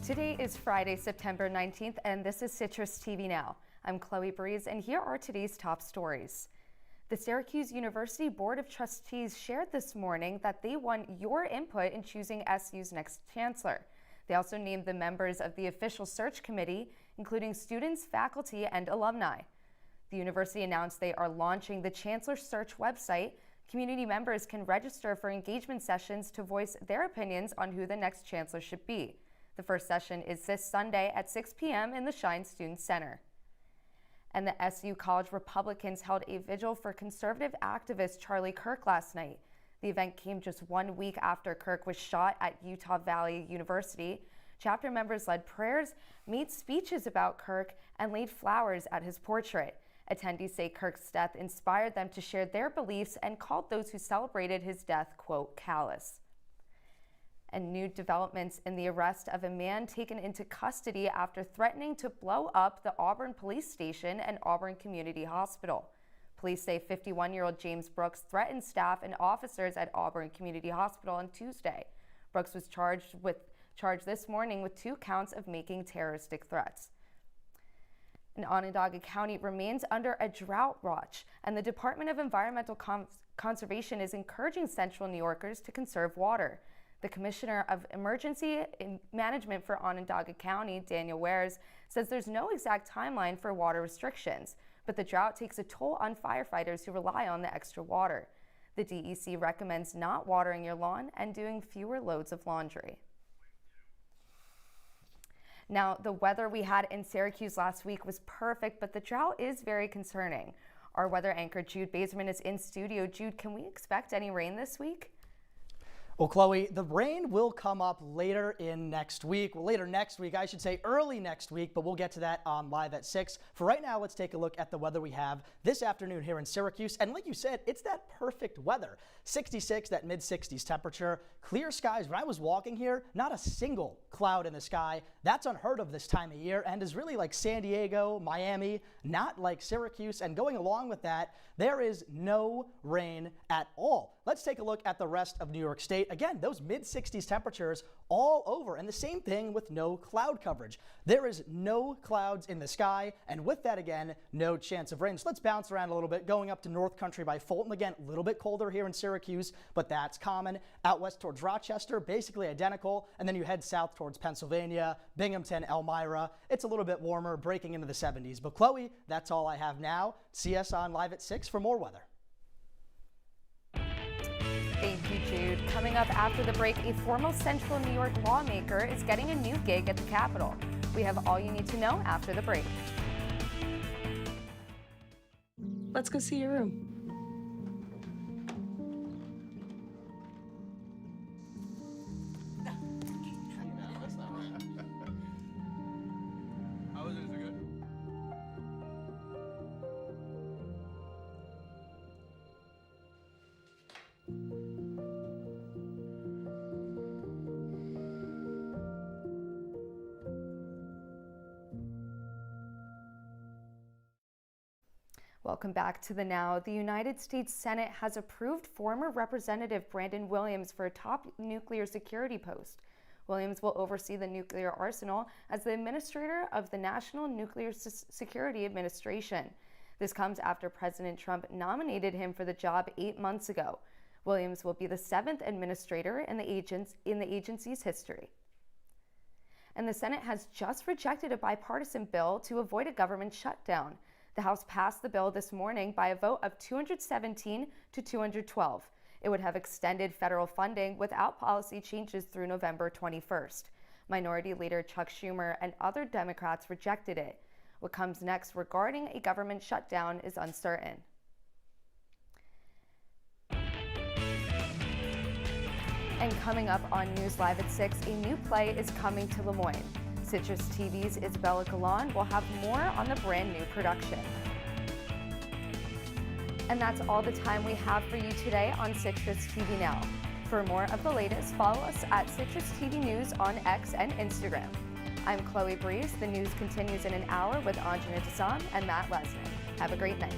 Today is Friday, September 19th, and this is Citrus TV Now. I'm Chloe Breeze, and here are today's top stories. The Syracuse University Board of Trustees shared this morning that they want your input in choosing SU's next chancellor. They also named the members of the official search committee, including students, faculty, and alumni. The university announced they are launching the Chancellor Search website. Community members can register for engagement sessions to voice their opinions on who the next chancellor should be. The first session is this Sunday at 6 p.m. in the Shine Student Center. And the SU College Republicans held a vigil for conservative activist Charlie Kirk last night. The event came just 1 week after Kirk was shot at Utah Valley University. Chapter members led prayers, made speeches about Kirk, and laid flowers at his portrait. Attendees say Kirk's death inspired them to share their beliefs and called those who celebrated his death, quote, callous. And new developments in the arrest of a man taken into custody after threatening to blow up the Auburn Police Station and Auburn Community Hospital. Police say 51-year-old James Brooks threatened staff and officers at Auburn Community Hospital on Tuesday. Brooks was charged this morning with 2 counts of making terroristic threats. And Onondaga County remains under a drought watch, and the Department of Environmental Conservation is encouraging Central New Yorkers to conserve water. The Commissioner of Emergency Management for Onondaga County, Daniel Wares, says there's no exact timeline for water restrictions, but the drought takes a toll on firefighters who rely on the extra water. The DEC recommends not watering your lawn and doing fewer loads of laundry. Now, the weather we had in Syracuse last week was perfect, but the drought is very concerning. Our weather anchor Jude Bazerman is in studio. Jude, can we expect any rain this week? Well, Chloe, the rain will come up later next week, I should say early next week, but we'll get to that on Live at 6. For right now, let's take a look at the weather we have this afternoon here in Syracuse. And like you said, it's that perfect weather. 66, that mid-60s temperature, clear skies. When I was walking here, not a single cloud in the sky. That's unheard of this time of year and is really like San Diego, Miami, not like Syracuse. And going along with that, there is no rain at all. Let's take a look at the rest of New York State. Again, those mid-60s temperatures all over, and the same thing with no cloud coverage. There is no clouds in the sky, and with that, again, no chance of rain. So let's bounce around a little bit, going up to North Country by Fulton. Again, a little bit colder here in Syracuse, but that's common. Out west towards Rochester, basically identical, and then you head south towards Pennsylvania, Binghamton, Elmira. It's a little bit warmer, breaking into the 70s. But Chloe, that's all I have now. See us on Live at 6 for more weather. Thank you, Jude. Coming up after the break, a former Central New York lawmaker is getting a new gig at the Capitol. We have all you need to know after the break. Let's go see your room. Welcome back to the Now. The United States Senate has approved former Representative Brandon Williams for a top nuclear security post. Williams will oversee the nuclear arsenal as the administrator of the National Nuclear Security Administration. This comes after President Trump nominated him for the job 8 months ago. Williams will be the 7th administrator in the agency's history. And the Senate has just rejected a bipartisan bill to avoid a government shutdown. The House passed the bill this morning by a vote of 217 to 212. It would have extended federal funding without policy changes through November 21st. Minority Leader Chuck Schumer and other Democrats rejected it. What comes next regarding a government shutdown is uncertain. And coming up on News Live at 6, a new play is coming to Lemoyne. Citrus TV's Isabella Galan will have more on the brand new production. And that's all the time we have for you today on Citrus TV Now. For more of the latest, follow us at Citrus TV News on X and Instagram. I'm Chloe Breeze. The news continues in an hour with Anjana Dasam and Matt Lesnick. Have a great night.